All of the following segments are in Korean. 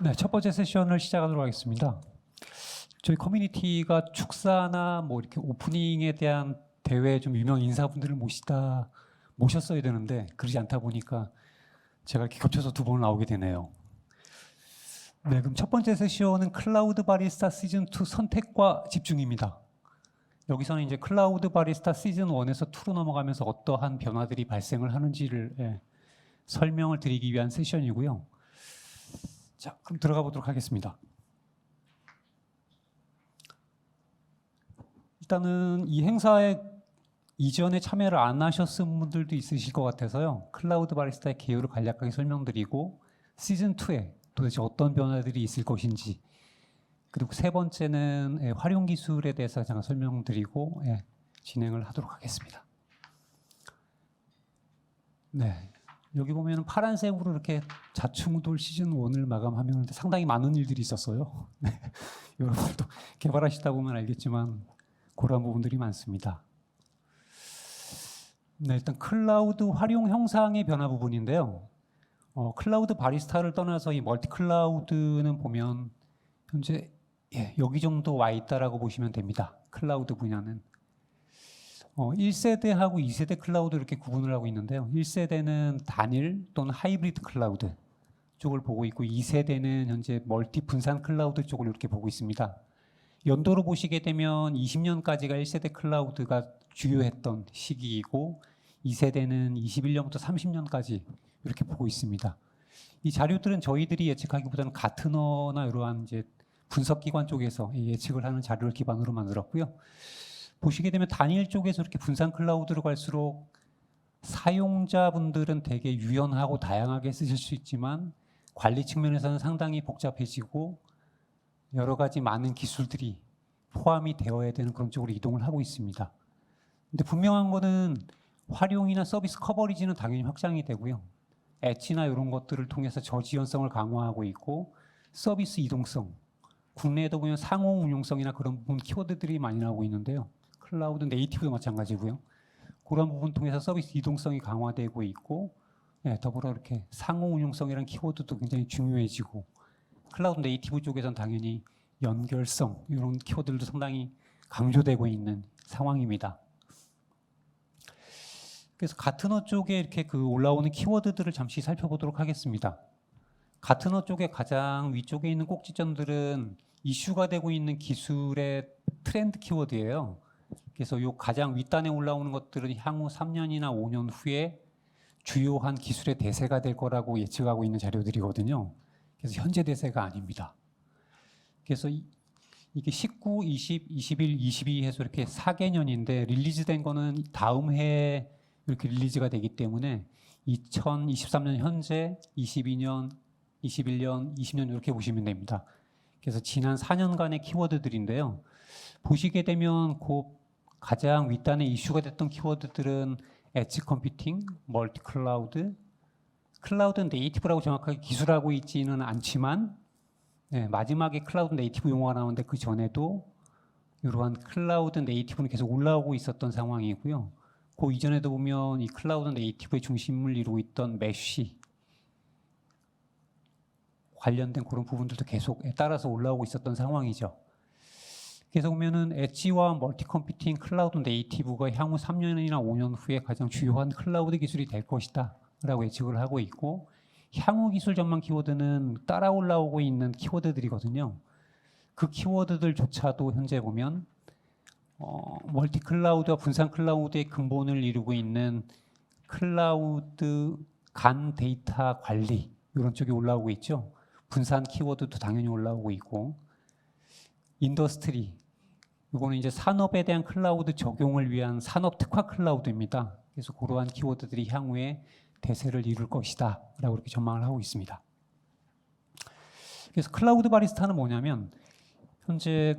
네, 첫 번째 세션을 시작하도록 하겠습니다. 저희 커뮤니티가 축사나 뭐 이렇게 오프닝에 대한 대회 좀 유명 인사분들을 모셨어야 되는데 그러지 않다 보니까 제가 이렇게 겹쳐서 두 번 나오게 되네요. 네, 그럼 첫 번째 세션은 클라우드 바리스타 시즌 2 선택과 집중입니다. 여기서는 이제 클라우드 바리스타 시즌 1에서 2로 넘어가면서 어떠한 변화들이 발생을 하는지를 설명을 드리기 위한 세션이고요. 자, 그럼 들어가 보도록 하겠습니다. 일단은 이 행사에 이전에 참여를 안 하셨은 분들도 있으실 것 같아서요. 클라우드 바리스타의 개요를 간략하게 설명드리고 시즌 2에 도대체 어떤 변화들이 있을 것인지, 그리고 세 번째는 활용 기술에 대해서 잠깐 설명드리고 진행을 하도록 하겠습니다. 네, 여기 보면 파란색으로 이렇게 자충우돌 시즌 1을 마감하면 상당히 많은 일들이 있었어요. 네, 여러분들도 개발하시다 보면 알겠지만 그런 부분들이 많습니다. 네, 일단 클라우드 활용 형상의 변화 부분인데요. 클라우드 바리스타를 떠나서 이 멀티 클라우드는 보면 현재 여기 정도 와 있다라고 보시면 됩니다. 클라우드 분야는 1세대하고 2세대 클라우드 이렇게 구분을 하고 있는데요. 1세대는 단일 또는 하이브리드 클라우드 쪽을 보고 있고 2세대는 현재 멀티 분산 클라우드 쪽을 이렇게 보고 있습니다. 연도로 보시게 되면 20년까지가 1세대 클라우드가 주요했던 시기이고 2세대는 21년부터 30년까지 이렇게 보고 있습니다. 이 자료들은 저희들이 예측하기보다는 가트너나 이러한 이제 분석기관 쪽에서 예측을 하는 자료를 기반으로 만들었고요. 보시게 되면 단일 쪽에서 이렇게 분산 클라우드로 갈수록 사용자분들은 되게 유연하고 다양하게 쓰실 수 있지만 관리 측면에서는 상당히 복잡해지고 여러 가지 많은 기술들이 포함이 되어야 되는 그런 쪽으로 이동을 하고 있습니다. 근데 분명한 거는 활용이나 서비스 커버리지는 당연히 확장이 되고요. 엣지나 이런 것들을 통해서 저지연성을 강화하고 있고 서비스 이동성, 국내에도 보면 상호 운용성이나 그런 부분 키워드들이 많이 나오고 있는데요. 클라우드 네이티브도 마찬가지고요. 그런 부분 통해서 서비스 이동성이 강화되고 있고 더불어 이렇게 상호 운용성이라는 키워드도 굉장히 중요해지고 클라우드 네이티브 쪽에서는 당연히 연결성 이런 키워드들도 상당히 강조되고 있는 상황입니다. 그래서 가트너 쪽에 이렇게 올라오는 키워드들을 잠시 살펴보도록 하겠습니다. 가트너 쪽에 가장 위쪽에 있는 꼭지점들은 이슈가 되고 있는 기술의 트렌드 키워드예요. 그래서 요 가장 윗단에 올라오는 것들은 향후 3년이나 5년 후에 주요한 기술의 대세가 될 거라고 예측하고 있는 자료들이거든요. 그래서 현재 대세가 아닙니다. 그래서 이게 19, 20, 21, 22 해서 이렇게 4개년인데 릴리즈된 거는 다음 해에 이렇게 릴리즈가 되기 때문에 2023년 현재, 22년, 21년, 20년 이렇게 보시면 됩니다. 그래서 지난 4년간의 키워드들인데요. 보시게 되면 가장 윗단에 이슈가 됐던 키워드들은 엣지 컴퓨팅, 멀티 클라우드, 클라우드 네이티브라고 정확하게 기술하고 있지는 않지만 마지막에 클라우드 네이티브 용어가 나오는데 그 전에도 이러한 클라우드 네이티브는 계속 올라오고 있었던 상황이고요. 그 이전에도 보면 이 클라우드 네이티브의 중심을 이루고 있던 메쉬 관련된 그런 부분들도 계속 따라서 올라오고 있었던 상황이죠. 그래서 보면은 엣지와 멀티 컴퓨팅, 클라우드 네이티브가 향후 3년이나 5년 후에 가장 주요한 클라우드 기술이 될 것이다 라고 예측을 하고 있고 향후 기술 전망 키워드는 따라 올라오고 있는 키워드들이거든요. 그 키워드들조차도 현재 보면 멀티 클라우드와 분산 클라우드의 근본을 이루고 있는 클라우드 간 데이터 관리 이런 쪽이 올라오고 있죠. 분산 키워드도 당연히 올라오고 있고 인더스트리 이거는 이제 산업에 대한 클라우드 적용을 위한 산업 특화 클라우드입니다. 그래서 그러한 키워드들이 향후에 대세를 이룰 것이다 라고 이렇게 전망을 하고 있습니다. 그래서 클라우드 바리스타는 뭐냐면 현재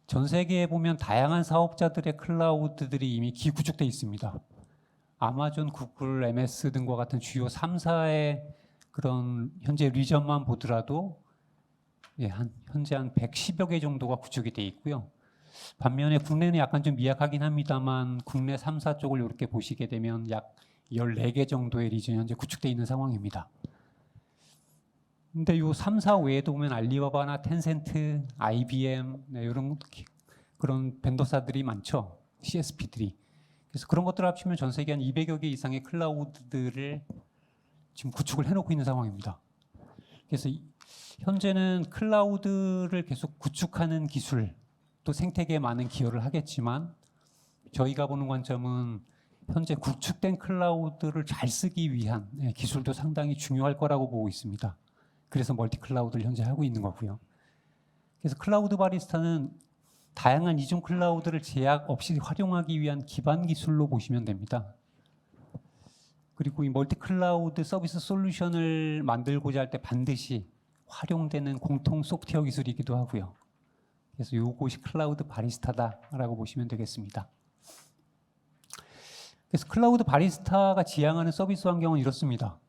전 세계에 보면 다양한 사업자들의 클라우드들이 이미 기구축되어 있습니다. 아마존, 구글, MS 등과 같은 주요 3사의 그런 현재 리전만 보더라도 현재 한 110여 개 정도가 구축이 되어 있고요. 반면에 국내는 약간 좀 미약하긴 합니다만 국내 3사 쪽을 이렇게 보시게 되면 약 14개 정도의 리전이 현재 구축되어 있는 상황입니다. 근데 요 3사 외에도 보면 알리바바나 텐센트, IBM 이런 그런 벤더사들이 많죠. CSP들이. 그래서 그런 것들을 합치면 전 세계 한 200여 개 이상의 클라우드들을 지금 구축을 해놓고 있는 상황입니다. 그래서 현재는 클라우드를 계속 구축하는 기술, 또 생태계에 많은 기여를 하겠지만 저희가 보는 관점은 현재 구축된 클라우드를 잘 쓰기 위한 기술도 상당히 중요할 거라고 보고 있습니다. 그래서 멀티 클라우드를 현재 하고 있는 거고요. 그래서 클라우드 바리스타는 다양한 이중 클라우드를 제약 없이 활용하기 위한 기반 기술로 보시면 됩니다. 그리고 이 멀티 클라우드 서비스 솔루션을 만들고자 할 때 반드시 활용되는 공통 소프트웨어 기술이기도 하고요. 그래서 이것이 클라우드 바리스타다라고 보시면 되겠습니다. 그래서 클라우드 바리스타가 지향하는 서비스 환경은 이렇습니다.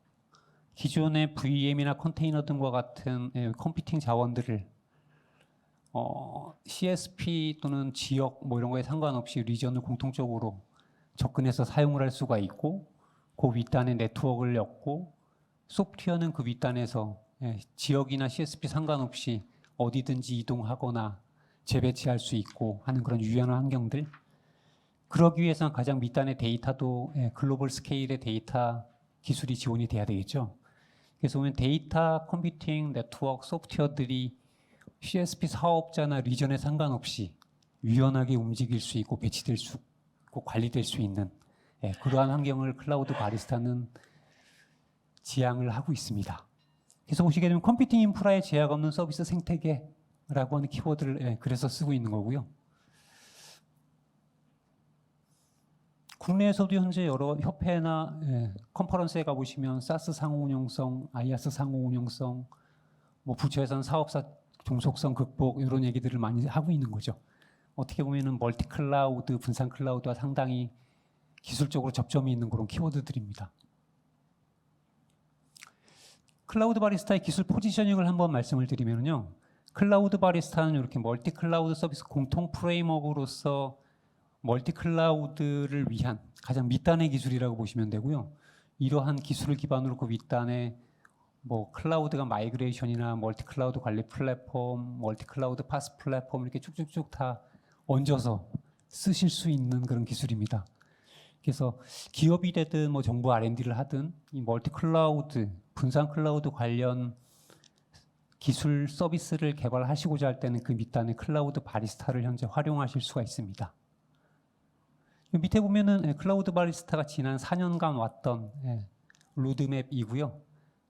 기존의 VM이나 컨테이너 등과 같은 컴퓨팅 자원들을 CSP 또는 지역 뭐 이런 거에 상관없이 리전을 공통적으로 접근해서 사용을 할 수가 있고 그 윗단에 네트워크를 엮고 소프트웨어는 그 윗단에서 지역이나 CSP 상관없이 어디든지 이동하거나 재배치할 수 있고 하는 그런 유연한 환경들. 그러기 위해서는 가장 밑단의 데이터도 글로벌 스케일의 데이터 기술이 지원이 돼야 되겠죠. 그래서 보면 데이터 컴퓨팅 네트워크 소프트웨어들이 CSP 사업자나 리전에 상관없이 유연하게 움직일 수 있고 배치될 수 있고 관리될 수 있는 그러한 환경을 클라우드 바리스타는 지향을 하고 있습니다. 그래서 보시게 되면 컴퓨팅 인프라에 제약 없는 서비스 생태계라고 하는 키워드를 그래서 쓰고 있는 거고요. 국내에서도 현재 여러 협회나 컨퍼런스에 가보시면 사스 상호 운용성, 아이아스 상호 운용성, 뭐 부처에서는 사업사 종속성 극복 이런 얘기들을 많이 하고 있는 거죠. 어떻게 보면은 멀티 클라우드, 분산 클라우드와 상당히 기술적으로 접점이 있는 그런 키워드들입니다. 클라우드 바리스타의 기술 포지셔닝을 한번 말씀을 드리면요. 클라우드 바리스타는 이렇게 멀티 클라우드 서비스 공통 프레임워크로서 멀티 클라우드를 위한 가장 밑단의 기술이라고 보시면 되고요. 이러한 기술을 기반으로 그 윗단에 뭐 클라우드가 마이그레이션이나 멀티 클라우드 관리 플랫폼, 멀티 클라우드 파스 플랫폼 이렇게 쭉쭉쭉 다 얹어서 쓰실 수 있는 그런 기술입니다. 그래서 기업이 되든 뭐 정부 R&D를 하든 이 멀티 클라우드, 분산 클라우드 관련 기술 서비스를 개발하시고자 할 때는 그 밑단의 클라우드 바리스타를 현재 활용하실 수가 있습니다. 밑에 보면은 클라우드 바리스타가 지난 4년간 왔던 로드맵이고요.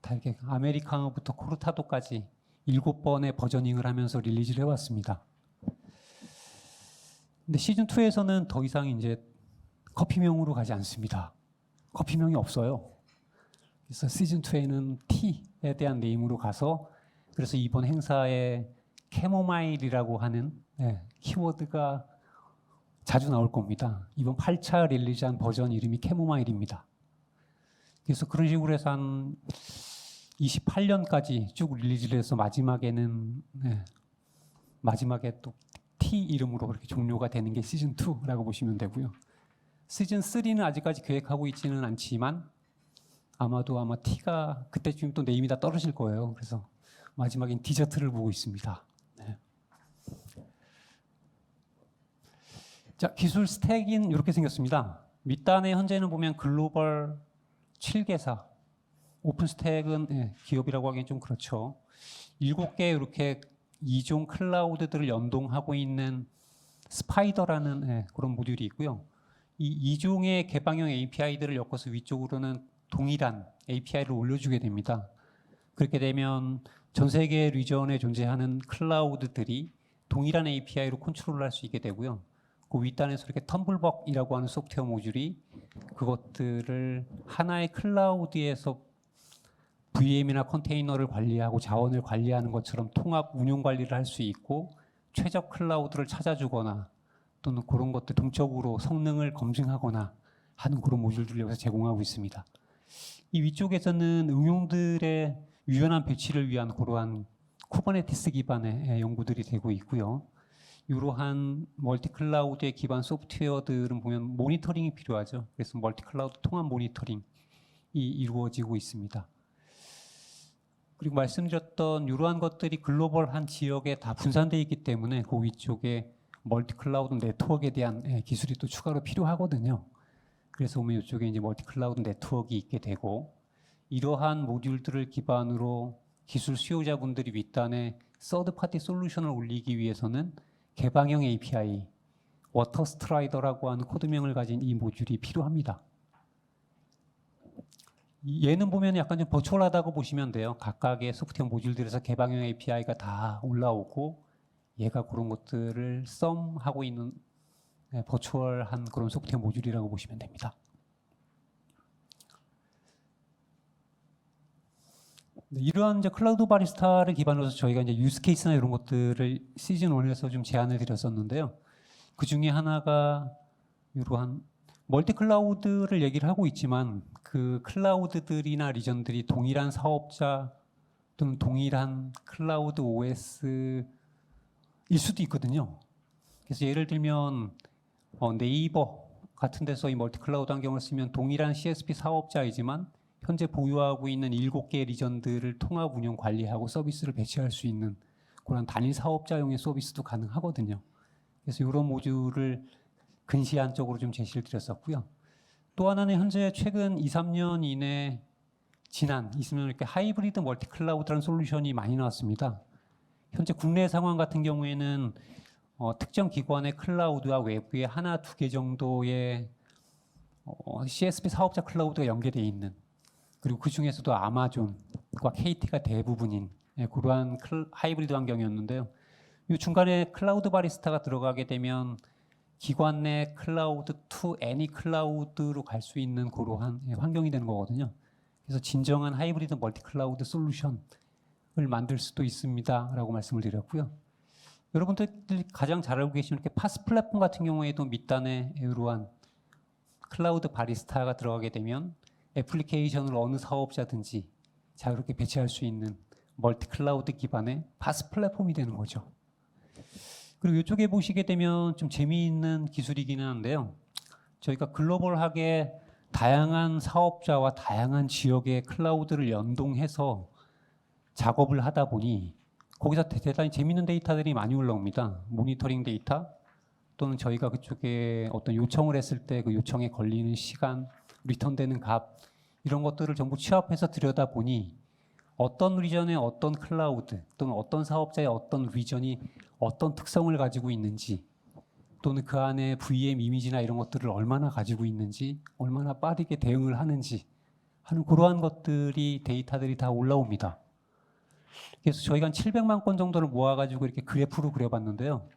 다 이렇게 아메리카노부터 코르타도까지 7번의 버저닝을 하면서 릴리즈를 해왔습니다. 근데 시즌 2에서는 더 이상 이제 커피명으로 가지 않습니다. 커피명이 없어요. 그래서 시즌 2에는 티에 대한 네임으로 가서 그래서 이번 행사에 캐모마일이라고 하는 키워드가 자주 나올 겁니다. 이번 8차 릴리즈한 버전 이름이 캐모마일입니다. 그래서 그런 식으로 해서 한 28년까지 쭉 릴리즈를 해서 마지막에는 마지막에 또 T 이름으로 그렇게 종료가 되는 게 시즌 2라고 보시면 되고요. 시즌 3는 아직까지 계획하고 있지는 않지만 아마 T가 그때쯤 또 네임이 다 떨어질 거예요. 그래서 마지막엔 디저트를 보고 있습니다. 자, 기술 스택은 이렇게 생겼습니다. 밑단에 현재는 보면 글로벌 7개사, 오픈 스택은 기업이라고 하기엔 좀 그렇죠. 7개 이렇게 이종 클라우드들을 연동하고 있는 스파이더라는 그런 모듈이 있고요. 이 이종의 개방형 API들을 엮어서 위쪽으로는 동일한 API를 올려주게 됩니다. 그렇게 되면 전 세계 리전에 존재하는 클라우드들이 동일한 API로 컨트롤할 수 있게 되고요. 그 윗단에서 이렇게 텀블벅이라고 하는 소프트웨어 모듈이 그것들을 하나의 클라우드에서 VM이나 컨테이너를 관리하고 자원을 관리하는 것처럼 통합 운용 관리를 할 수 있고 최적 클라우드를 찾아주거나 또는 그런 것들 동적으로 성능을 검증하거나 하는 그런 모듈들을 여기서 제공하고 있습니다. 이 위쪽에서는 응용들의 유연한 배치를 위한 그러한 쿠버네티스 기반의 연구들이 되고 있고요. 이러한 멀티 클라우드의 기반 소프트웨어들은 보면 모니터링이 필요하죠. 그래서 멀티 클라우드 통합 모니터링이 이루어지고 있습니다. 그리고 말씀드렸던 이러한 것들이 글로벌한 지역에 다 분산되어 있기 때문에 그 위쪽에 멀티 클라우드 네트워크에 대한 기술이 또 추가로 필요하거든요. 그래서 보면 이쪽에 이제 멀티 클라우드 네트워크가 있게 되고, 이러한 모듈들을 기반으로 기술 수요자분들이 윗단에 서드 파티 솔루션을 올리기 위해서는 개방형 API, 워터스트라이더라고 하는 코드명을 가진 이 모듈이 필요합니다. 얘는 보면 약간 좀 버추얼하다고 보시면 돼요. 각각의 소프트웨어 모듈들에서 개방형 API가 다 올라오고, 얘가 그런 것들을 썸하고 있는 버추얼한 그런 소프트웨어 모듈이라고 보시면 됩니다. 이러한 이제 클라우드 바리스타를 기반으로 해서 저희가 이제 유스 케이스나 이런 것들을 시즌 1에서 좀 제안을 드렸었는데요. 그 중에 하나가 이러한 멀티 클라우드를 얘기를 하고 있지만 그 클라우드들이나 리전들이 동일한 사업자 또는 동일한 클라우드 OS일 수도 있거든요. 그래서 예를 들면 네이버 같은 데서 이 멀티 클라우드 환경을 쓰면 동일한 CSP 사업자이지만 현재 보유하고 있는 7개의 리전들을 통합 운영 관리하고 서비스를 배치할 수 있는 그런 단일 사업자용의 서비스도 가능하거든요. 그래서 이런 모듈을 근시안적으로 좀 제시를 드렸었고요. 또 하나는 현재 최근 2, 3년 이내 있으면 이렇게 하이브리드 멀티 클라우드라는 솔루션이 많이 나왔습니다. 현재 국내 상황 같은 경우에는 특정 기관의 클라우드와 외부에 하나, 두 개 정도의 CSP 사업자 클라우드가 연계되어 있는, 그리고 그 중에서도 아마존과 KT가 대부분인 그러한 하이브리드 환경이었는데요. 이 중간에 클라우드 바리스타가 들어가게 되면 기관 내 클라우드 to any 클라우드로 갈 수 있는 그러한 환경이 되는 거거든요. 그래서 진정한 하이브리드 멀티 클라우드 솔루션을 만들 수도 있습니다라고 말씀을 드렸고요. 여러분들이 가장 잘 알고 계시는 이렇게 파스 플랫폼 같은 경우에도 밑단에 이러한 클라우드 바리스타가 들어가게 되면 애플리케이션을 어느 사업자든지 자유롭게 배치할 수 있는 멀티 클라우드 기반의 파스 플랫폼이 되는 거죠. 그리고 이쪽에 보시게 되면 좀 재미있는 기술이기는 한데요. 저희가 글로벌하게 다양한 사업자와 다양한 지역의 클라우드를 연동해서 작업을 하다 보니 거기서 대단히 재미있는 데이터들이 많이 올라옵니다. 모니터링 데이터 또는 저희가 그쪽에 어떤 요청을 했을 때 그 요청에 걸리는 시간, 리턴되는 값 이런 것들을 전부 취합해서 들여다보니 어떤 리전의 어떤 클라우드 또는 어떤 사업자의 어떤 리전이 어떤 특성을 가지고 있는지 또는 그 안에 VM 이미지나 이런 것들을 얼마나 가지고 있는지 얼마나 빠르게 대응을 하는지 하는 그러한 것들이 데이터들이 다 올라옵니다. 그래서 저희가 한 700만 건 정도를 모아가지고 이렇게 그래프로 그려봤는데요.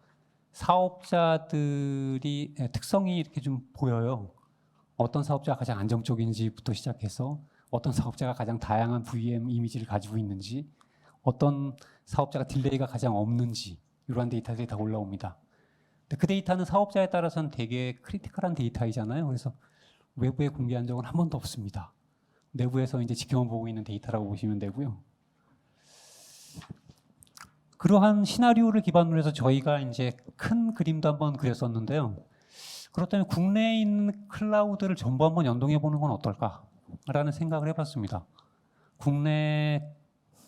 사업자들이 특성이 이렇게 좀 보여요. 어떤 사업자가 가장 안정적인지부터 시작해서 어떤 사업자가 가장 다양한 VM 이미지를 가지고 있는지, 어떤 사업자가 딜레이가 가장 없는지 이러한 데이터들이 다 올라옵니다. 근데 그 데이터는 사업자에 따라서는 되게 크리티컬한 데이터이잖아요. 그래서 외부에 공개한 적은 한 번도 없습니다. 내부에서 이제 지켜만 보고 있는 데이터라고 보시면 되고요. 그러한 시나리오를 기반으로 해서 저희가 이제 큰 그림도 한번 그렸었는데요. 그렇다면 국내에 있는 클라우드를 전부 한번 연동해 보는 건 어떨까라는 생각을 해봤습니다. 국내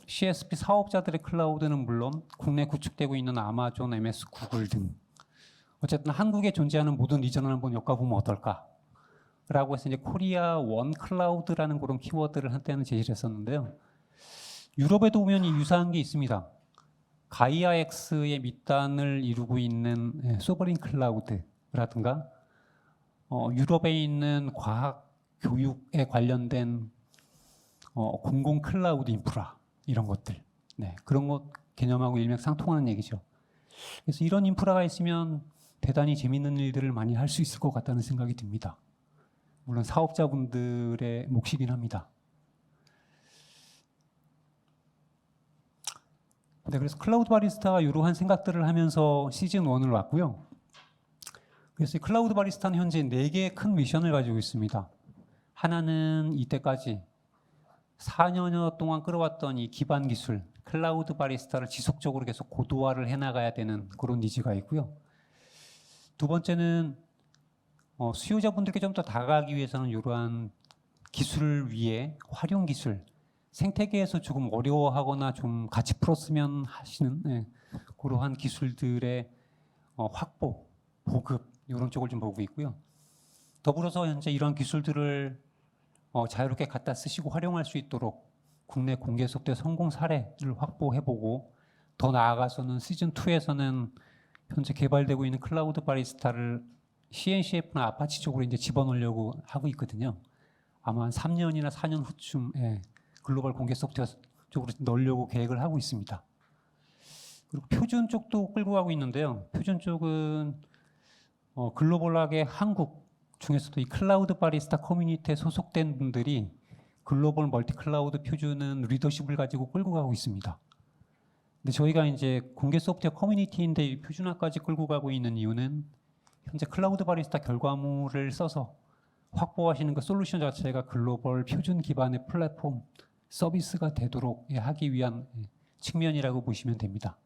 CSP 사업자들의 클라우드는 물론 국내 구축되고 있는 아마존, MS, 구글 등 어쨌든 한국에 존재하는 모든 리전을 한번 엮어보면 어떨까라고 해서 이제 코리아 원 클라우드라는 그런 키워드를 한때는 제시를 했었는데요. 유럽에도 보면 유사한 게 있습니다. 가이아엑스의 밑단을 이루고 있는 소버린 클라우드라든가 유럽에 있는 과학 교육에 관련된 공공 클라우드 인프라 이런 것들, 그런 것 개념하고 일맥상통하는 얘기죠. 그래서 이런 인프라가 있으면 대단히 재밌는 일들을 많이 할 수 있을 것 같다는 생각이 듭니다. 물론 사업자분들의 몫이긴 합니다. 그래서 클라우드 바리스타가 이러한 생각들을 하면서 시즌 1을 왔고요. 그래서 클라우드 바리스타는 현재 4개의 큰 미션을 가지고 있습니다. 하나는 이때까지 4년여 동안 끌어왔던 이 기반 기술, 클라우드 바리스타를 지속적으로 계속 고도화를 해나가야 되는 그런 니즈가 있고요. 두 번째는 수요자분들께 좀 더 다가가기 위해서는 이러한 기술을 위해 활용 기술, 생태계에서 조금 어려워하거나 좀 같이 풀었으면 하시는 그러한 기술들의 확보, 보급 이런 쪽을 좀 보고 있고요. 더불어서 현재 이런 기술들을 자유롭게 갖다 쓰시고 활용할 수 있도록 국내 공개 소프트웨어 성공 사례를 확보해보고 더 나아가서는 시즌 2에서는 현재 개발되고 있는 클라우드 바리스타를 CNCF나 아파치 쪽으로 이제 집어넣으려고 하고 있거든요. 아마 한 3년이나 4년 후쯤에 글로벌 공개 소프트웨어 쪽으로 넣으려고 계획을 하고 있습니다. 그리고 표준 쪽도 끌고 가고 있는데요. 표준 쪽은 글로벌하게 한국 중에서도 이 클라우드 바리스타 커뮤니티에 소속된 분들이 글로벌 멀티 클라우드 표준은 리더십을 가지고 끌고 가고 있습니다. 근데 저희가 이제 공개 소프트웨어 커뮤니티인데 이 표준화까지 끌고 가고 있는 이유는 현재 클라우드 바리스타 결과물을 써서 확보하시는 그 솔루션 자체가 글로벌 표준 기반의 플랫폼 서비스가 되도록 하기 위한 측면이라고 보시면 됩니다.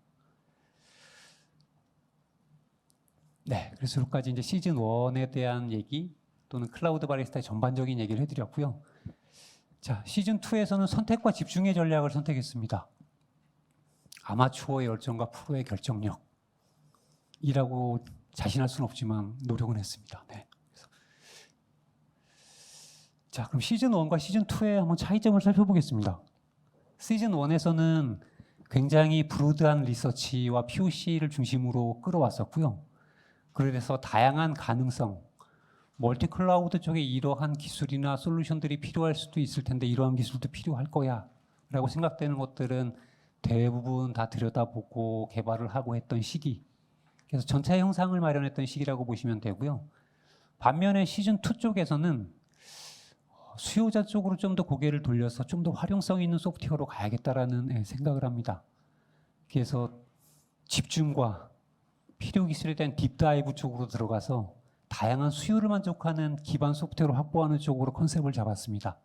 네, 그래서 여기까지 이제 시즌 1에 대한 얘기 또는 클라우드 바리스타의 전반적인 얘기를 해드렸고요. 자, 시즌 2에서는 선택과 집중의 전략을 선택했습니다. 아마추어의 열정과 프로의 결정력이라고 자신할 수는 없지만 노력은 했습니다. 네. 자, 그럼 시즌 1과 시즌 2의 한번 차이점을 살펴보겠습니다. 시즌 1에서는 굉장히 브로드한 리서치와 POC를 중심으로 끌어왔었고요. 그래서 다양한 가능성, 멀티 클라우드 쪽에 이러한 기술이나 솔루션들이 필요할 수도 있을 텐데 이러한 기술도 필요할 거야 라고 생각되는 것들은 대부분 다 들여다보고 개발을 하고 했던 시기, 그래서 전체 형상을 마련했던 시기라고 보시면 되고요. 반면에 시즌 2 쪽에서는 수요자 쪽으로 좀 더 고개를 돌려서 좀 더 활용성 있는 소프트웨어로 가야겠다라는 생각을 합니다. 그래서 집중과 필요 기술에 대한 딥다이브 쪽으로 들어가서 다양한 수요를 만족하는 기반 소프트웨어를 확보하는 쪽으로 컨셉을 잡았습니다.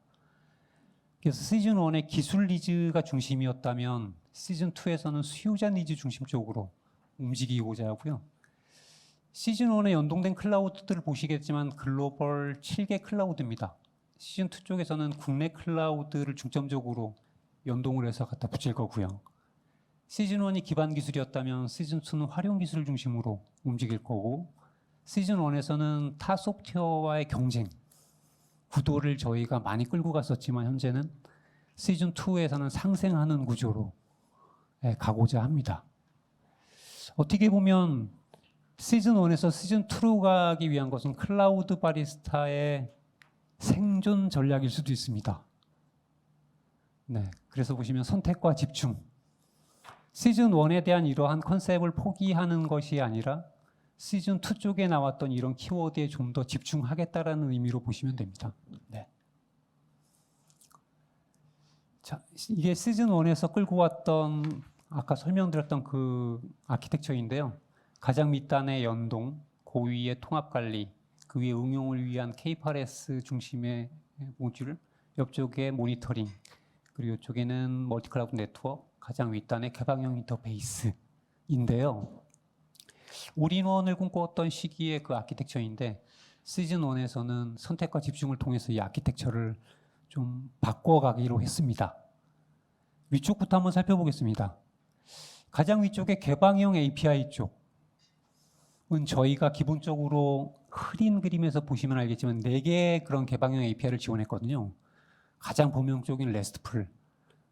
그래서 시즌 1의 기술 니즈가 중심이었다면 시즌 2에서는 수요자 니즈 중심 쪽으로 움직이고자 하고요. 시즌 1에 연동된 클라우드들을 보시겠지만 글로벌 7개 클라우드입니다. 시즌 2 쪽에서는 국내 클라우드를 중점적으로 연동을 해서 갖다 붙일 거고요. 시즌 1이 기반 기술이었다면 시즌 2는 활용 기술을 중심으로 움직일 거고, 시즌 1에서는 타 소프트웨어와의 경쟁 구도를 저희가 많이 끌고 갔었지만 현재는 시즌 2에서는 상생하는 구조로 가고자 합니다. 어떻게 보면 시즌 1에서 시즌 2로 가기 위한 것은 클라우드 바리스타의 생존 전략일 수도 있습니다. 네, 그래서 보시면 선택과 집중. 시즌 1에 대한 이러한 컨셉을 포기하는 것이 아니라 시즌 2 쪽에 나왔던 이런 키워드에 좀 더 집중하겠다라는 의미로 보시면 됩니다. 네. 자, 이게 시즌 1에서 끌고 왔던 아까 설명드렸던 그 아키텍처인데요. 가장 밑단의 연동, 고위의 통합 관리, 그 위에 응용을 위한 K8S 중심의 모듈, 옆쪽에 모니터링, 그리고 이쪽에는 멀티 클라우드 네트워크, 가장 윗단의 개방형 인터페이스인데요. 올인원을 꿈꿔왔던 시기의 그 아키텍처인데 시즌 1에서는 선택과 집중을 통해서 이 아키텍처를 좀 바꿔가기로 했습니다. 위쪽부터 한번 살펴보겠습니다. 가장 위쪽에 개방형 API 쪽은 저희가 기본적으로 흐린 그림에서 보시면 알겠지만 4개의 그런 개방형 API를 지원했거든요. 가장 범용적인 RESTful,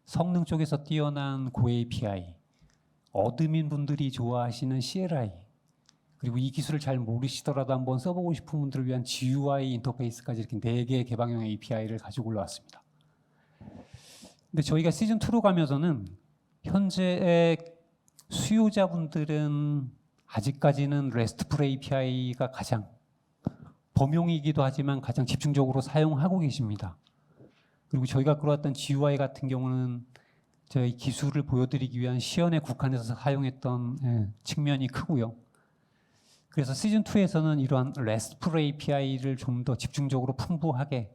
성능 쪽에서 뛰어난 고 API, 어드민 분들이 좋아하시는 CLI, 그리고 이 기술을 잘 모르시더라도 한번 써보고 싶은 분들을 위한 GUI 인터페이스까지 이렇게 4개의 개방형 API를 가지고 올라왔습니다. 근데 저희가 시즌 2로 가면서는 현재의 수요자분들은 아직까지는 RESTful API가 가장 범용이기도 하지만 가장 집중적으로 사용하고 계십니다. 그리고 저희가 끌어왔던 GUI 같은 경우는 저희 기술을 보여드리기 위한 시연에 국한해서 사용했던 측면이 크고요. 그래서 시즌2에서는 이러한 RESTful API를 좀 더 집중적으로 풍부하게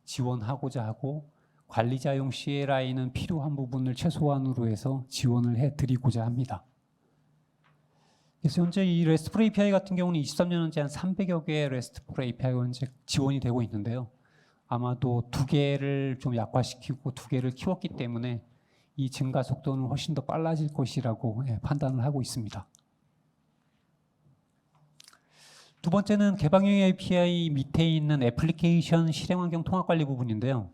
지원하고자 하고, 관리자용 CLI는 필요한 부분을 최소한으로 해서 지원을 해드리고자 합니다. 그래서 현재 이 RESTful API 같은 경우는 23년 현재 한 300여 개의 RESTful API가 현재 지원이 되고 있는데요. 아마도 2개를 좀 약화시키고 2개를 키웠기 때문에 이 증가 속도는 훨씬 더 빨라질 것이라고 판단을 하고 있습니다. 두 번째는 개방형 API 밑에 있는 애플리케이션 실행환경 통합관리 부분인데요.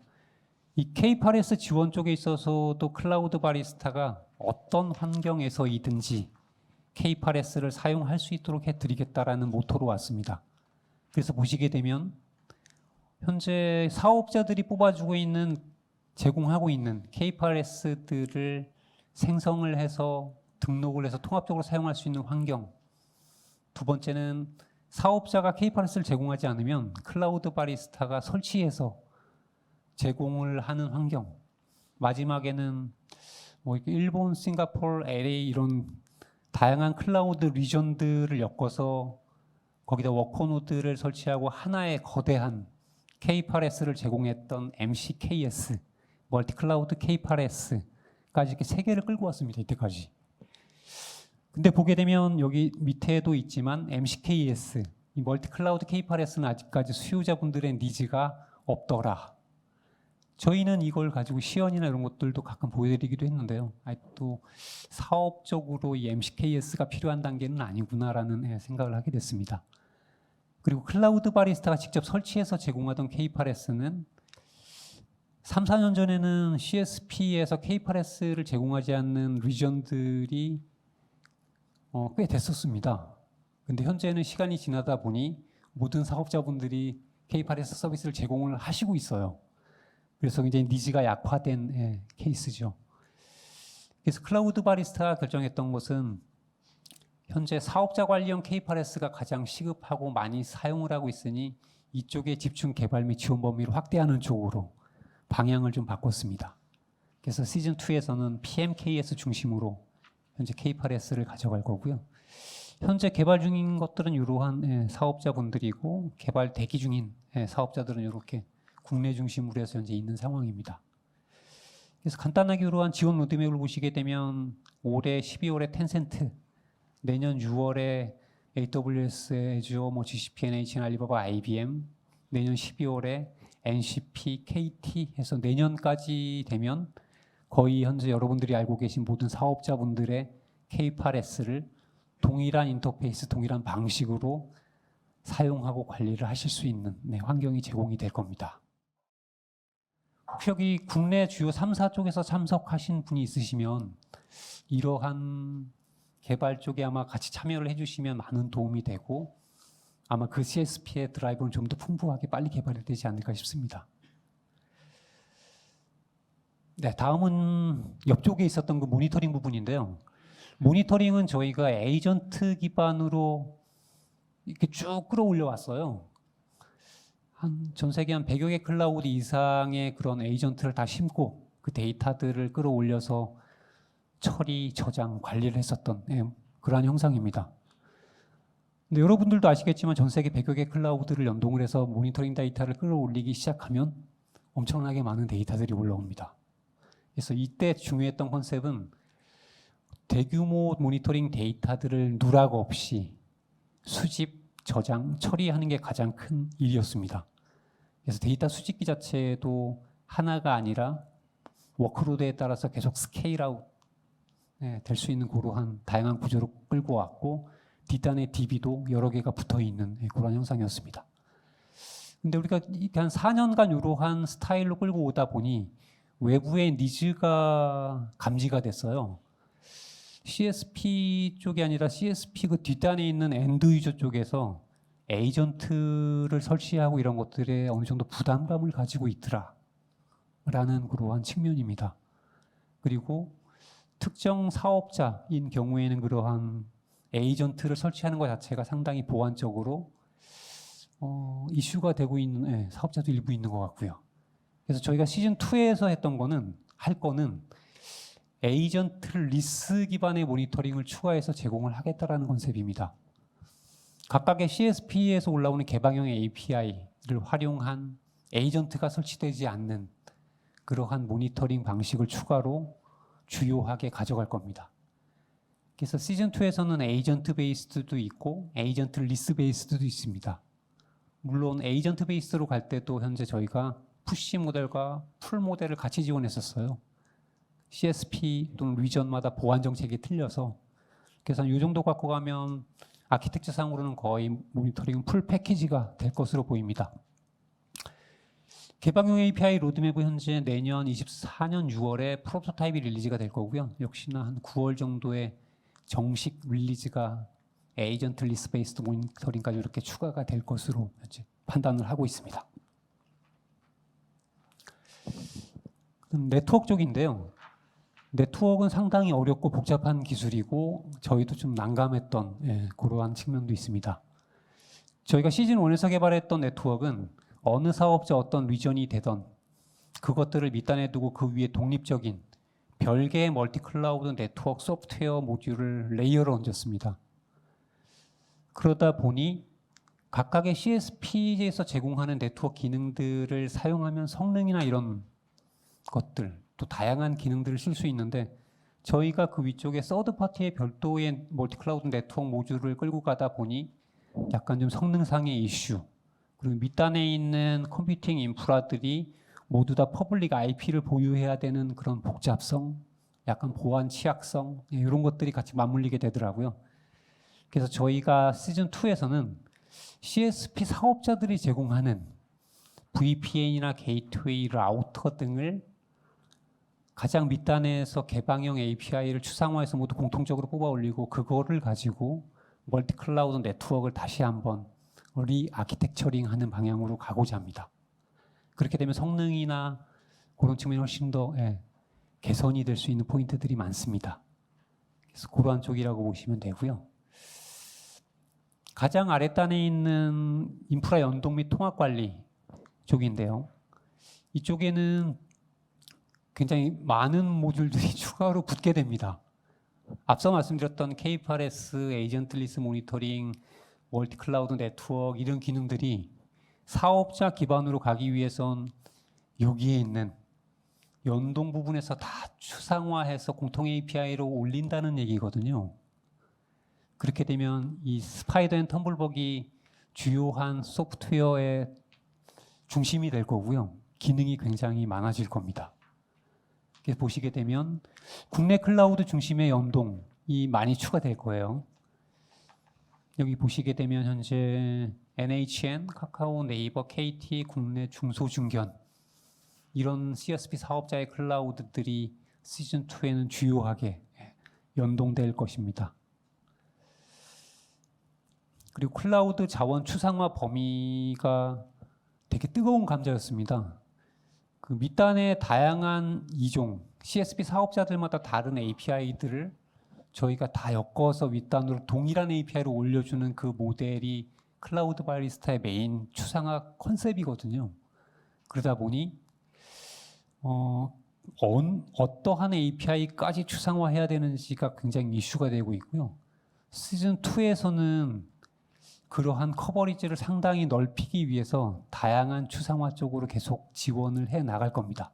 이 K8S 지원 쪽에 있어서도 클라우드 바리스타가 어떤 환경에서이든지 K8S를 사용할 수 있도록 해드리겠다라는 모토로 왔습니다. 그래서 보시게 되면 현재 사업자들이 뽑아주고 있는 제공하고 있는 K8S들을 생성을 해서 등록을 해서 통합적으로 사용할 수 있는 환경. 두 번째는 사업자가 K8S를 제공하지 않으면 클라우드 바리스타가 설치해서 제공을 하는 환경. 마지막에는 뭐 일본, 싱가포르, LA 이런 다양한 클라우드 리전들을 엮어서 거기다 워커노드를 설치하고 하나의 거대한 K8S를 제공했던 MCKS, 멀티클라우드 K8S까지 이렇게 3개를 끌고 왔습니다. 이때까지. 근데 보게 되면 여기 밑에도 있지만 MCKS, 이 멀티클라우드 K8S는 아직까지 수요자분들의 니즈가 없더라. 저희는 이걸 가지고 시연이나 이런 것들도 가끔 보여드리기도 했는데요. 또 사업적으로 이 MCKS가 필요한 단계는 아니구나라는 생각을 하게 됐습니다. 그리고 클라우드 바리스타가 직접 설치해서 제공하던 K8S는 3, 4년 전에는 CSP에서 K8S를 제공하지 않는 리전들이 꽤 됐었습니다. 근데 현재는 시간이 지나다 보니 모든 사업자분들이 K8S 서비스를 제공을 하시고 있어요. 그래서 굉장히 니즈가 약화된 케이스죠. 그래서 클라우드 바리스타가 결정했던 것은 현재 사업자 관리형 K8S가 가장 시급하고 많이 사용을 하고 있으니 이쪽에 집중 개발 및 지원 범위를 확대하는 쪽으로 방향을 좀 바꿨습니다. 그래서 시즌 2에서는 PMKS 중심으로 현재 K8S를 가져갈 거고요. 현재 개발 중인 것들은 이러한 사업자분들이고 개발 대기 중인 사업자들은 이렇게 국내 중심으로 해서 현재 있는 상황입니다. 그래서 간단하게 이러한 지원 로드맵을 보시게 되면 올해 12월에 텐센트, 내년 6월에 AWS, Azure, GCP, NHN, 알리바바, IBM, 내년 12월에 NCP, KT 해서 내년까지 되면 거의 현재 여러분들이 알고 계신 모든 사업자분들의 K8S를 동일한 인터페이스, 동일한 방식으로 사용하고 관리를 하실 수 있는 환경이 제공이 될 겁니다. 혹시 여기 국내 주요 3사 쪽에서 참석하신 분이 있으시면 이러한 개발 쪽에 아마 같이 참여를 해주시면 많은 도움이 되고 아마 그 CSP의 드라이브는 좀 더 풍부하게 빨리 개발이 되지 않을까 싶습니다. 네, 다음은 옆쪽에 있었던 그 모니터링 부분인데요. 모니터링은 저희가 에이전트 기반으로 이렇게 쭉 끌어올려 왔어요. 전 세계 한 100여 개 클라우드 이상의 그런 에이전트를 다 심고 그 데이터들을 끌어올려서 처리, 저장, 관리를 했었던 그러한 형상입니다. 근데 여러분들도 아시겠지만 전 세계 100여 개 클라우드를 연동을 해서 모니터링 데이터를 끌어올리기 시작하면 엄청나게 많은 데이터들이 올라옵니다. 그래서 이때 중요했던 컨셉은 대규모 모니터링 데이터들을 누락 없이 수집, 저장, 처리하는 게 가장 큰 일이었습니다. 그래서 데이터 수집기 자체도 하나가 아니라 워크로드에 따라서 계속 스케일 아웃 될 수 있는 그러한 다양한 구조로 끌고 왔고 뒷단에 DB도 여러 개가 붙어 있는 그런 형상이었습니다. 근데 우리가 한 4년간 이러한 스타일로 끌고 오다 보니 외부의 니즈가 감지가 됐어요. CSP 쪽이 아니라 CSP 그 뒷단에 있는 엔드 유저 쪽에서 에이전트를 설치하고 이런 것들에 어느 정도 부담감을 가지고 있더라 라는 그러한 측면입니다. 그리고 특정 사업자인 경우에는 그러한 에이전트를 설치하는 것 자체가 상당히 보안적으로 이슈가 되고 있는 사업자도 일부 있는 것 같고요. 그래서 저희가 시즌 2에서 했던 거는 에이전트 리스 기반의 모니터링을 추가해서 제공을 하겠다라는 컨셉입니다. 각각의 CSP에서 올라오는 개방형 API를 활용한 에이전트가 설치되지 않는 그러한 모니터링 방식을 추가로 주요하게 가져갈 겁니다. 그래서 시즌 2에서는 에이전트 베이스드도 있고 에이전트 리스 베이스드도 있습니다. 물론 에이전트 베이스로 갈 때도 현재 저희가 푸시 모델과 풀 모델을 같이 지원했었어요. CSP 또는 리전마다 보안 정책이 틀려서. 그래서 이 정도 갖고 가면 아키텍처상으로는 거의 모니터링 풀 패키지가 될 것으로 보입니다. 개방형 API 로드맵은 현재 내년 24년 6월에 프로토타입이 릴리즈가 될 거고요. 역시나 한 9월 정도에 정식 릴리즈가 에이전틀리스 베이스드 모니터링까지 이렇게 추가가 될 것으로 현재 판단을 하고 있습니다. 그럼 네트워크 쪽인데요. 네트워크는 상당히 어렵고 복잡한 기술이고 저희도 좀 난감했던 그러한 측면도 있습니다. 저희가 시즌 1에서 개발했던 네트워크는 어느 사업자 어떤 리전이 되던 그것들을 밑단에 두고 그 위에 독립적인 별개의 멀티 클라우드 네트워크 소프트웨어 모듈을 레이어로 얹었습니다. 그러다 보니 각각의 CSP에서 제공하는 네트워크 기능들을 사용하면 성능이나 이런 것들 또 다양한 기능들을 쓸 수 있는데 저희가 그 위쪽에 서드 파티의 별도의 멀티 클라우드 네트워크 모듈을 끌고 가다 보니 약간 좀 성능상의 이슈 그리고 밑단에 있는 컴퓨팅 인프라들이 모두 다 퍼블릭 IP를 보유해야 되는 그런 복잡성, 약간 보안 취약성 이런 것들이 같이 맞물리게 되더라고요. 그래서 저희가 시즌 2에서는 CSP 사업자들이 제공하는 VPN이나 게이트웨이, 라우터 등을 가장 밑단에서 개방형 API를 추상화해서 모두 공통적으로 뽑아 올리고 그거를 가지고 멀티 클라우드 네트워크를 다시 한번 리아키텍처링하는 방향으로 가고자 합니다. 그렇게 되면 성능이나 그런 측면이 훨씬 더 개선이 될 수 있는 포인트들이 많습니다. 그래서 그러한 쪽이라고 보시면 되고요. 가장 아랫단에 있는 인프라 연동 및 통합 관리 쪽인데요. 이쪽에는 굉장히 많은 모듈들이 추가로 붙게 됩니다. 앞서 말씀드렸던 K8S, 에이전틀리스 모니터링, 멀티 클라우드 네트워크 이런 기능들이 사업자 기반으로 가기 위해선 여기에 있는 연동 부분에서 다 추상화해서 공통 API로 올린다는 얘기거든요. 그렇게 되면 이 스파이더 앤 텀블벅이 주요한 소프트웨어의 중심이 될 거고요. 기능이 굉장히 많아질 겁니다. 그래서 보시게 되면 국내 클라우드 중심의 연동이 많이 추가될 거예요. 여기 보시게 되면 현재 NHN, 카카오, 네이버, KT, 국내 중소중견 이런 CSP 사업자의 클라우드들이 시즌 2에는 주요하게 연동될 것입니다. 그리고 클라우드 자원 추상화 범위가 되게 뜨거운 감자였습니다. 그 밑단의 다양한 이종, CSP 사업자들마다 다른 API들을 저희가 다 엮어서 윗단으로 동일한 API로 올려주는 그 모델이 클라우드 바리스타의 메인 추상화 컨셉이거든요. 그러다 보니 어떠한 API까지 추상화해야 되는지가 굉장히 이슈가 되고 있고요. 시즌 2에서는 그러한 커버리지를 상당히 넓히기 위해서 다양한 추상화 쪽으로 계속 지원을 해 나갈 겁니다.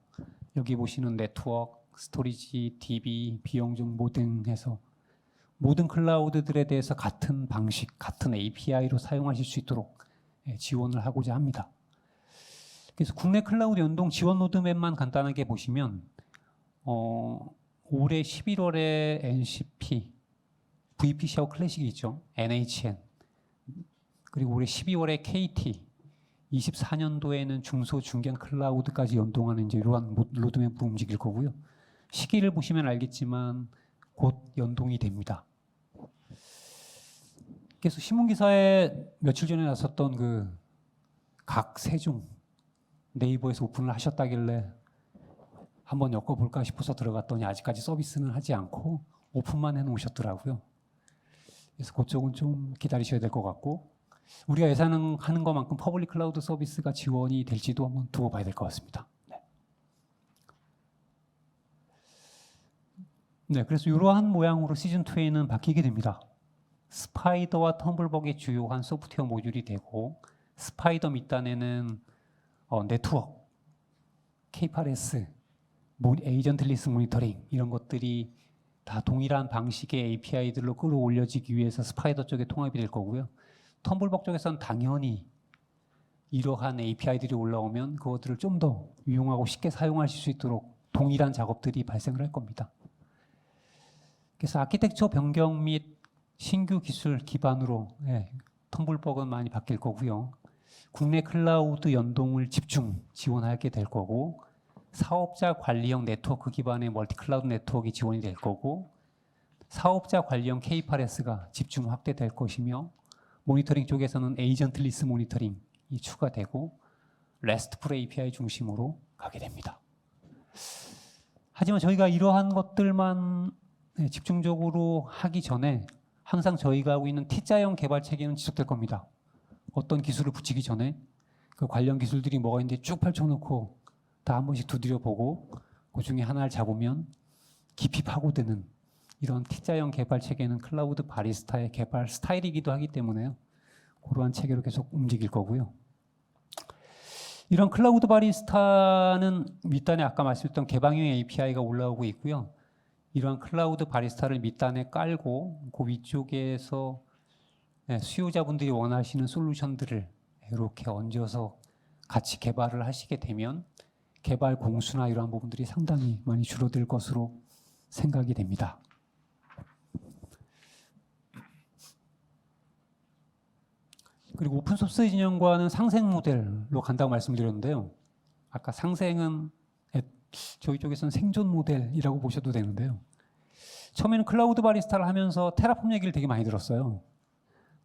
여기 보시는 네트워크, 스토리지, DB, 비용 정보 등 해서 모든 클라우드들에 대해서 같은 방식, 같은 API로 사용하실 수 있도록 지원을 하고자 합니다. 그래서 국내 클라우드 연동 지원 로드맵만 간단하게 보시면 올해 11월에 NCP, VP 샤워 클래식이 있죠. NHN. 그리고 올해 12월에 KT, 24년도에는 중소 중견 클라우드까지 연동하는 이제 이러한 로드맵으로 움직일 거고요. 시기를 보시면 알겠지만 곧 연동이 됩니다. 그래서 신문기사에 며칠 전에 나섰던 그 각 세종 네이버에서 오픈을 하셨다길래 한번 엮어볼까 싶어서 들어갔더니 아직까지 서비스는 하지 않고 오픈만 해놓으셨더라고요. 그래서 그쪽은 좀 기다리셔야 될 것 같고 우리가 예상하는 것만큼 퍼블릭 클라우드 서비스가 지원이 될지도 한번 두고 봐야 될 것 같습니다. 네, 그래서 이러한 모양으로 시즌 2에는 바뀌게 됩니다. 스파이더와 텀블벅이 주요한 소프트웨어 모듈이 되고 스파이더 밑단에는 네트워크, K8S, 에이전틀리스 모니터링 이런 것들이 다 동일한 방식의 API들로 끌어올려지기 위해서 스파이더 쪽에 통합이 될 거고요. 텀블벅 쪽에서는 당연히 이러한 API들이 올라오면 그것들을 좀 더 유용하고 쉽게 사용하실 수 있도록 동일한 작업들이 발생을 할 겁니다. 그래서 아키텍처 변경 및 신규 기술 기반으로 텀블벅은 많이 바뀔 거고요. 국내 클라우드 연동을 집중 지원하게 될 거고, 사업자 관리형 네트워크 기반의 멀티 클라우드 네트워크가 지원이 될 거고, 사업자 관리형 K8S가 집중 확대될 것이며, 모니터링 쪽에서는 에이전틀리스 모니터링이 추가되고 RESTful API 중심으로 가게 됩니다. 하지만 저희가 이러한 것들만 집중적으로 하기 전에 항상 저희가 하고 있는 T자형 개발 체계는 지속될 겁니다. 어떤 기술을 붙이기 전에 그 관련 기술들이 뭐가 있는지 쭉 펼쳐놓고 다 한 번씩 두드려보고 그 중에 하나를 잡으면 깊이 파고드는 이런 T자형 개발 체계는 클라우드 바리스타의 개발 스타일이기도 하기 때문에요. 그러한 체계로 계속 움직일 거고요. 이런 클라우드 바리스타는 밑단에 아까 말씀드렸던 개방형 API가 올라오고 있고요. 이러한 클라우드 바리스타를 밑단에 깔고 그 위쪽에서 수요자분들이 원하시는 솔루션들을 이렇게 얹어서 같이 개발을 하시게 되면 개발 공수나 이러한 부분들이 상당히 많이 줄어들 것으로 생각이 됩니다. 그리고 오픈소스 진영과는 상생 모델로 간다고 말씀드렸는데요. 아까 상생은 저희 쪽에서는 생존 모델이라고 보셔도 되는데요. 처음에는 클라우드 바리스타를 하면서 테라폼 얘기를 되게 많이 들었어요.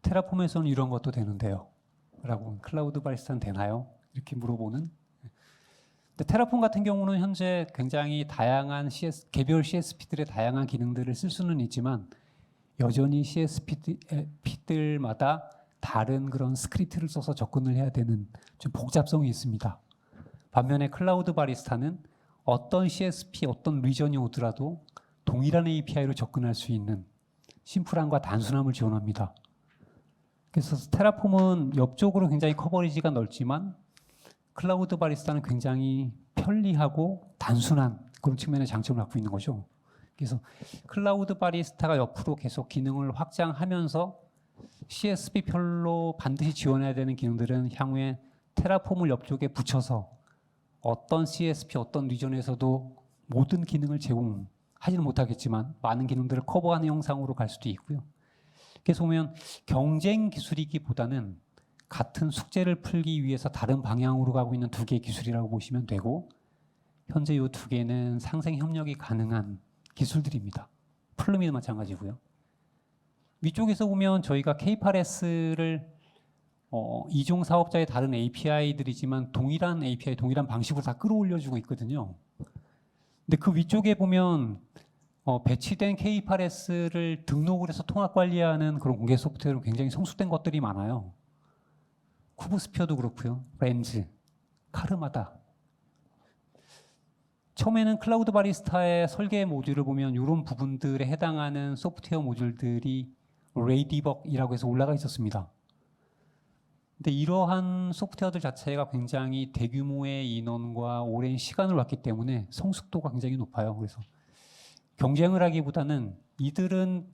테라폼에서는 이런 것도 되는데요. 라고 클라우드 바리스타는 되나요? 이렇게 물어보는. 근데 테라폼 같은 경우는 현재 굉장히 다양한 개별 CSP들의 다양한 기능들을 쓸 수는 있지만 여전히 CSP들마다 다른 그런 스크립트를 써서 접근을 해야 되는 좀 복잡성이 있습니다. 반면에 클라우드 바리스타는 어떤 CSP, 어떤 리전이 오더라도 동일한 API로 접근할 수 있는 심플함과 단순함을 지원합니다. 그래서 테라폼은 옆쪽으로 굉장히 커버리지가 넓지만 클라우드 바리스타는 굉장히 편리하고 단순한 그런 측면의 장점을 갖고 있는 거죠. 그래서 클라우드 바리스타가 옆으로 계속 기능을 확장하면서 CSP별로 반드시 지원해야 되는 기능들은 향후에 테라폼을 옆쪽에 붙여서 어떤 CSP, 어떤 리전에서도 모든 기능을 제공하지는 못하겠지만 많은 기능들을 커버하는 형상으로 갈 수도 있고요. 그래서 보면 경쟁 기술이기보다는 같은 숙제를 풀기 위해서 다른 방향으로 가고 있는 두 개의 기술이라고 보시면 되고 현재 이 두 개는 상생 협력이 가능한 기술들입니다. 플루미도 마찬가지고요. 위쪽에서 보면 저희가 K8S를 이종 사업자의 다른 API들이지만 동일한 API, 동일한 방식으로 다 끌어올려주고 있거든요. 근데 그 위쪽에 보면 배치된 K8S를 등록을 해서 통합 관리하는 그런 공개 소프트웨어로 굉장히 성숙된 것들이 많아요. 쿠브스피어도 그렇고요. 렌즈, 카르마다. 처음에는 클라우드 바리스타의 설계 모듈을 보면 이런 부분들에 해당하는 소프트웨어 모듈들이 레이디벅이라고 해서 올라가 있었습니다. 근데 이러한 소프트웨어들 자체가 굉장히 대규모의 인원과 오랜 시간을 왔기 때문에 성숙도가 굉장히 높아요. 그래서 경쟁을 하기보다는 이들은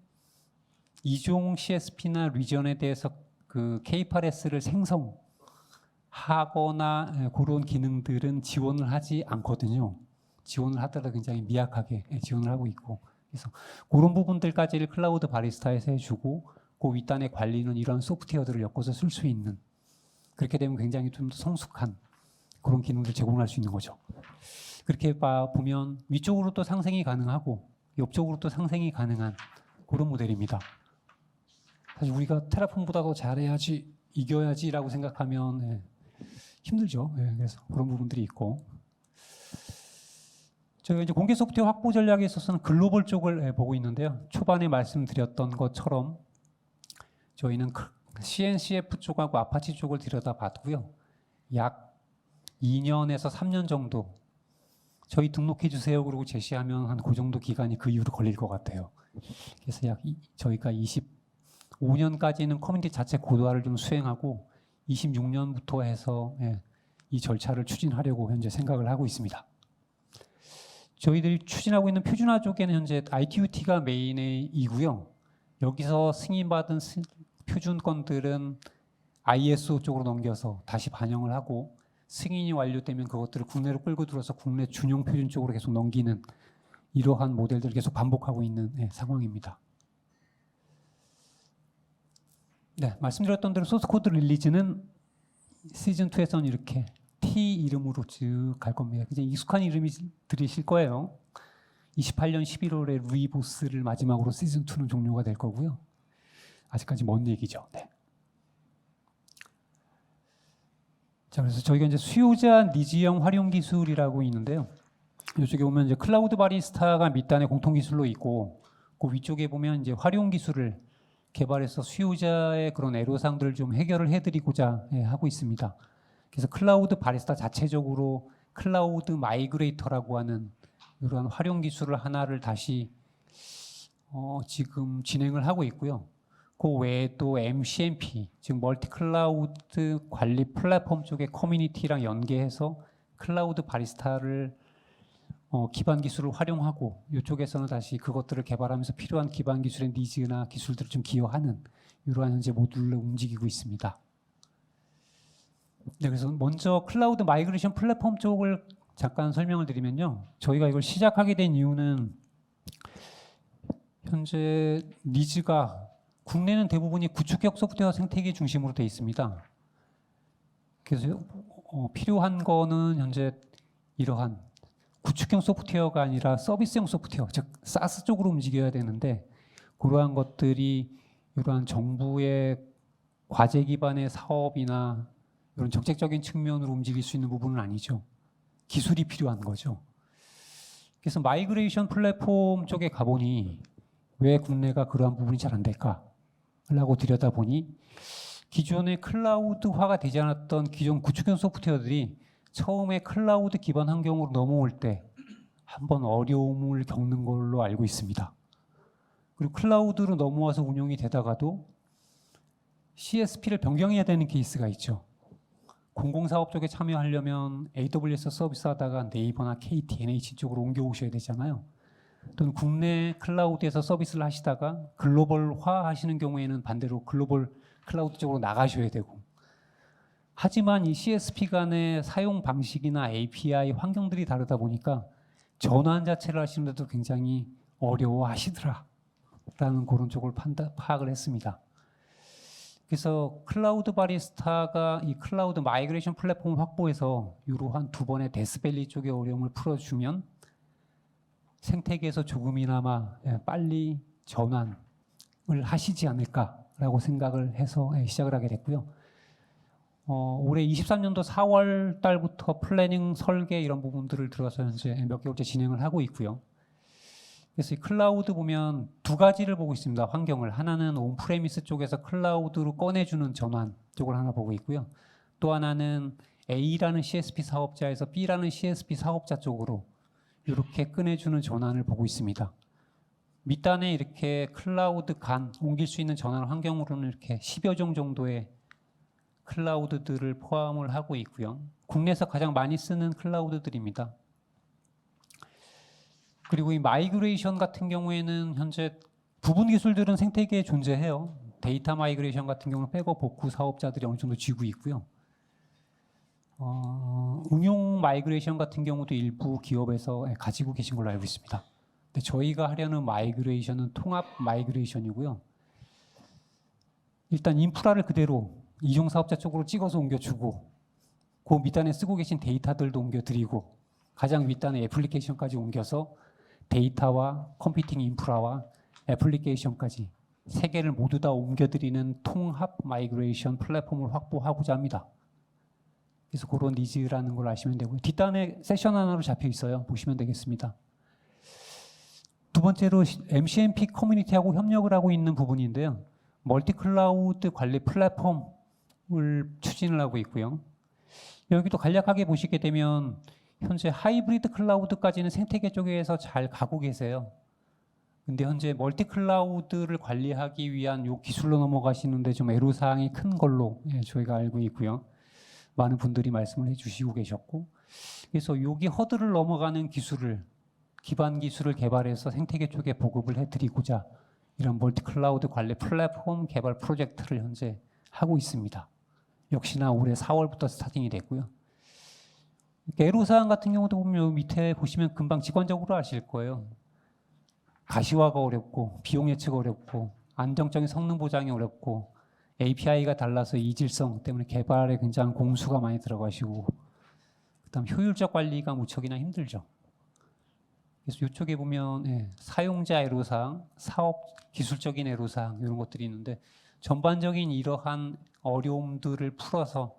이종 CSP나 리전에 대해서 그 K8S를 생성하거나 그런 기능들은 지원을 하지 않거든요. 지원을 하더라도 굉장히 미약하게 지원을 하고 있고 그래서 그런 부분들까지를 클라우드 바리스타에서 해주고 그 윗단의 관리는 이런 소프트웨어들을 엮어서 쓸 수 있는 그렇게 되면 굉장히 좀 더 성숙한 그런 기능들을 제공할 수 있는 거죠. 그렇게 보면 위쪽으로 또 상생이 가능하고 옆쪽으로 또 상생이 가능한 그런 모델입니다. 사실 우리가 테라폼보다 더 잘해야지 이겨야지라고 생각하면 힘들죠. 그래서 그런 부분들이 있고 저희가 이제 공개 소프트웨어 확보 전략에 있어서는 글로벌 쪽을 보고 있는데요. 초반에 말씀드렸던 것처럼 저희는 CNCF 쪽하고 아파치 쪽을 들여다봤고요. 약 2년에서 3년 정도 저희 등록해 주세요 그러고 제시하면 한 그 정도 기간이 그 이후로 걸릴 것 같아요. 그래서 저희가 25년까지는 커뮤니티 자체 고도화를 좀 수행하고 26년부터 해서 이 절차를 추진하려고 현재 생각을 하고 있습니다. 저희들이 추진하고 있는 표준화 쪽에는 현재 ITUT가 메인이고요. 여기서 승인받은 표준권들은 ISO 쪽으로 넘겨서 다시 반영을 하고 승인이 완료되면 그것들을 국내로 끌고 들어서 국내 준용 표준 쪽으로 계속 넘기는 이러한 모델들을 계속 반복하고 있는 상황입니다. 네, 말씀드렸던 대로 소스 코드 릴리즈는 시즌 2에서는 이렇게 T 이름으로 쭉 갈 겁니다. 굉장히 익숙한 이름이 들으실 거예요. 28년 11월에 루이보스를 마지막으로 시즌 2는 종료가 될 거고요. 아직까지 먼 얘기죠. 네. 자, 그래서 저희가 이제 수요자 니즈형 활용 기술이라고 있는데요. 이쪽에 보면 이제 클라우드 바리스타가 밑단에 공통 기술로 있고, 그 위쪽에 보면 이제 활용 기술을 개발해서 수요자의 그런 애로사항들을 좀 해결을 해드리고자 하고 있습니다. 그래서 클라우드 바리스타 자체적으로 클라우드 마이그레이터라고 하는 이러한 활용 기술을 하나를 다시 지금 진행을 하고 있고요. 그 외에 또 MCMP, 즉 멀티 클라우드 관리 플랫폼 쪽의 커뮤니티랑 연계해서 클라우드 바리스타를 기반 기술을 활용하고 이쪽에서는 다시 그것들을 개발하면서 필요한 기반 기술의 니즈나 기술들을 좀 기여하는 이러한 현재 모듈로 움직이고 있습니다. 네, 그래서 먼저 클라우드 마이그레이션 플랫폼 쪽을 잠깐 설명을 드리면요. 저희가 이걸 시작하게 된 이유는 현재 니즈가 국내는 대부분이 구축형 소프트웨어 생태계 중심으로 되어 있습니다. 그래서 필요한 거는 현재 이러한 구축형 소프트웨어가 아니라 서비스형 소프트웨어, 즉 사스 쪽으로 움직여야 되는데 그러한 것들이 이러한 정부의 과제 기반의 사업이나 이런 정책적인 측면으로 움직일 수 있는 부분은 아니죠. 기술이 필요한 거죠. 그래서 마이그레이션 플랫폼 쪽에 가보니 왜 국내가 그러한 부분이 잘 안 될까라고 들여다보니 기존의 클라우드화가 되지 않았던 기존 구축형 소프트웨어들이 처음에 클라우드 기반 환경으로 넘어올 때 한번 어려움을 겪는 걸로 알고 있습니다. 그리고 클라우드로 넘어와서 운영이 되다가도 CSP를 변경해야 되는 케이스가 있죠. 공공사업 쪽에 참여하려면 AWS 서비스 하다가 네이버나 KT, NH 쪽으로 옮겨오셔야 되잖아요. 또는 국내 클라우드에서 서비스를 하시다가 글로벌화 하시는 경우에는 반대로 글로벌 클라우드 쪽으로 나가셔야 되고, 하지만 이 CSP 간의 사용 방식이나 API 환경들이 다르다 보니까 전환 자체를 하시는데도 굉장히 어려워하시더라라는 그런 쪽을 파악을 했습니다. 그래서 클라우드 바리스타가 이 클라우드 마이그레이션 플랫폼 확보해서 이러한 두 번의 데스밸리 쪽의 어려움을 풀어주면 생태계에서 조금이나마 빨리 전환을 하시지 않을까라고 생각을 해서 시작을 하게 됐고요. 올해 23년도 4월 달부터 플래닝, 설계 이런 부분들을 들어서 현재 몇 개월째 진행을 하고 있고요. 그래서 이 클라우드 보면 두 가지를 보고 있습니다. 환경을. 하나는 온프레미스 쪽에서 클라우드로 꺼내주는 전환 쪽을 하나 보고 있고요. 또 하나는 A라는 CSP 사업자에서 B라는 CSP 사업자 쪽으로 이렇게 꺼내주는 전환을 보고 있습니다. 밑단에 이렇게 클라우드 간 옮길 수 있는 전환 환경으로는 이렇게 10여 종 정도의 클라우드들을 포함을 하고 있고요. 국내에서 가장 많이 쓰는 클라우드들입니다. 그리고 이 마이그레이션 같은 경우에는 현재 부분 기술들은 생태계에 존재해요. 데이터 마이그레이션 같은 경우는 백업 복구 사업자들이 어느 정도 쥐고 있고요. 응용 마이그레이션 같은 경우도 일부 기업에서 가지고 계신 걸로 알고 있습니다. 근데 저희가 하려는 마이그레이션은 통합 마이그레이션이고요. 일단 인프라를 그대로 이용 사업자 쪽으로 찍어서 옮겨주고, 그 밑단에 쓰고 계신 데이터들도 옮겨드리고, 가장 윗단에 애플리케이션까지 옮겨서 데이터와 컴퓨팅 인프라와 애플리케이션까지 세 개를 모두 다 옮겨드리는 통합 마이그레이션 플랫폼을 확보하고자 합니다. 그래서 그런 니즈라는 걸 아시면 되고요. 뒷단에 세션 하나로 잡혀 있어요. 보시면 되겠습니다. 두 번째로 MCMP 커뮤니티하고 협력을 하고 있는 부분인데요. 멀티 클라우드 관리 플랫폼을 추진을 하고 있고요. 여기도 간략하게 보시게 되면 현재 하이브리드 클라우드까지는 생태계 쪽에서 잘 가고 계세요. 근데 현재 멀티 클라우드를 관리하기 위한 요 기술로 넘어가시는데 좀 애로사항이 큰 걸로 저희가 알고 있고요. 많은 분들이 말씀을 해주시고 계셨고, 그래서 여기 허들을 넘어가는 기술을, 기반 기술을 개발해서 생태계 쪽에 보급을 해드리고자 이런 멀티 클라우드 관리 플랫폼 개발 프로젝트를 현재 하고 있습니다. 역시나 올해 4월부터 스타팅이 됐고요. 애로사항 같은 경우도 보면 여기 밑에 보시면 금방 직관적으로 아실 거예요. 가시화가 어렵고 비용 예측 어렵고 안정적인 성능 보장이 어렵고 API가 달라서 이질성 때문에 개발에 굉장히 공수가 많이 들어가시고 그다음 효율적 관리가 무척이나 힘들죠. 그래서 이쪽에 보면 사용자 애로사항, 사업 기술적인 애로사항 이런 것들이 있는데 전반적인 이러한 어려움들을 풀어서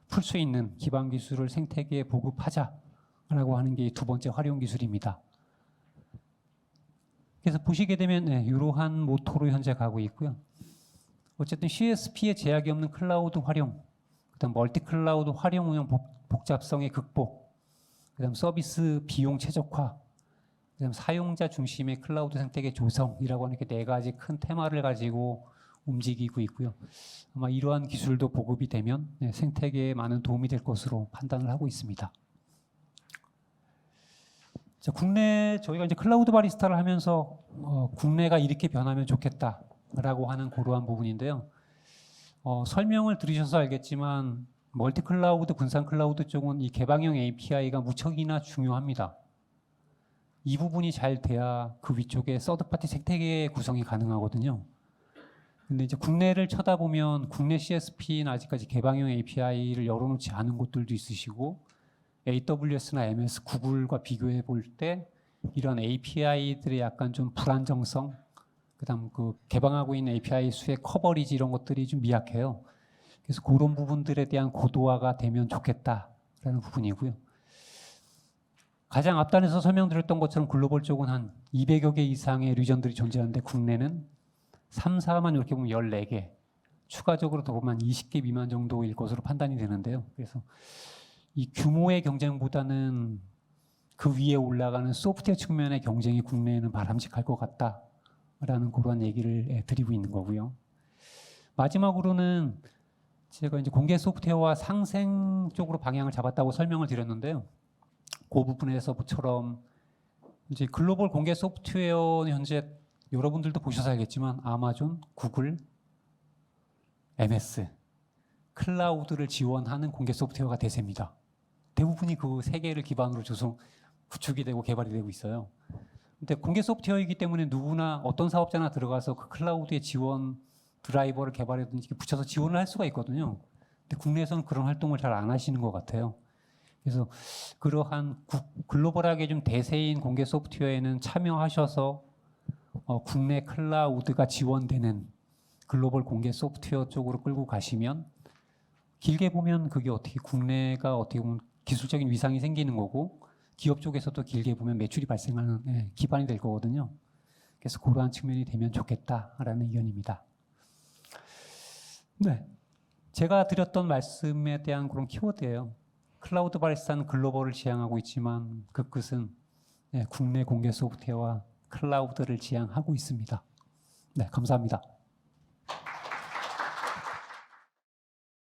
풀 수 있는 기반 기술을 생태계에 보급하자라고 하는 게 두 번째 활용 기술입니다. 그래서 보시게 되면 이러한 모토로 현재 가고 있고요. 어쨌든 CSP에 제약이 없는 클라우드 활용, 그다음 멀티 클라우드 활용형 복잡성의 극복, 그다음 서비스 비용 최적화, 그다음 사용자 중심의 클라우드 생태계 조성이라고 하는 게 네 가지 큰 테마를 가지고 움직이고 있고요. 아마 이러한 기술도 보급이 되면 생태계에 많은 도움이 될 것으로 판단을 하고 있습니다. 자, 국내 저희가 이제 클라우드 바리스타를 하면서 국내가 이렇게 변하면 좋겠다라고 하는 그러한 부분인데요. 설명을 들으셔서 알겠지만 멀티 클라우드, 분산 클라우드 쪽은 이 개방형 API가 무척이나 중요합니다. 이 부분이 잘 돼야 그 위쪽에 서드파티 생태계 구성이 가능하거든요. 근데 이제 국내를 쳐다보면 국내 CSP는 아직까지 개방형 API를 열어놓지 않은 곳들도 있으시고 AWS나 MS, 구글과 비교해 볼 때 이런 API들의 약간 좀 불안정성, 그다음 그 개방하고 있는 API 수의 커버리지 이런 것들이 좀 미약해요. 그래서 그런 부분들에 대한 고도화가 되면 좋겠다라는 부분이고요. 가장 앞단에서 설명드렸던 것처럼 글로벌 쪽은 한 200여 개 이상의 리전들이 존재하는데 국내는 3, 4만 이렇게 보면 14개, 추가적으로 더 보면 20개 미만 정도일 것으로 판단이 되는데요. 그래서 이 규모의 경쟁보다는 그 위에 올라가는 소프트웨어 측면의 경쟁이 국내에는 바람직할 것 같다라는 그런 얘기를 드리고 있는 거고요. 마지막으로는 제가 이제 공개 소프트웨어와 상생 쪽으로 방향을 잡았다고 설명을 드렸는데요. 그 부분에서처럼 이제 글로벌 공개 소프트웨어는 현재 여러분들도 보셔서 알겠지만 아마존, 구글, MS, 클라우드를 지원하는 공개 소프트웨어가 대세입니다. 대부분이 그 세 개를 기반으로 구축이 되고 개발이 되고 있어요. 근데 공개 소프트웨어이기 때문에 누구나 어떤 사업자나 들어가서 그 클라우드의 지원 드라이버를 개발하든지 붙여서 지원을 할 수가 있거든요. 근데 국내에서는 그런 활동을 잘 안 하시는 것 같아요. 그래서 그러한 글로벌하게 좀 대세인 공개 소프트웨어에는 참여하셔서 국내 클라우드가 지원되는 글로벌 공개 소프트웨어 쪽으로 끌고 가시면 길게 보면 그게 어떻게 국내가 어떻게 보면 기술적인 위상이 생기는 거고 기업 쪽에서도 길게 보면 매출이 발생하는 기반이 될 거거든요. 그래서 그러한 측면이 되면 좋겠다라는 의견입니다. 네, 제가 드렸던 말씀에 대한 그런 키워드예요. 클라우드 바리스타는 글로벌을 지향하고 있지만 그 끝은 국내 공개 소프트웨어와 클라우드를 지향하고 있습니다. 네, 감사합니다.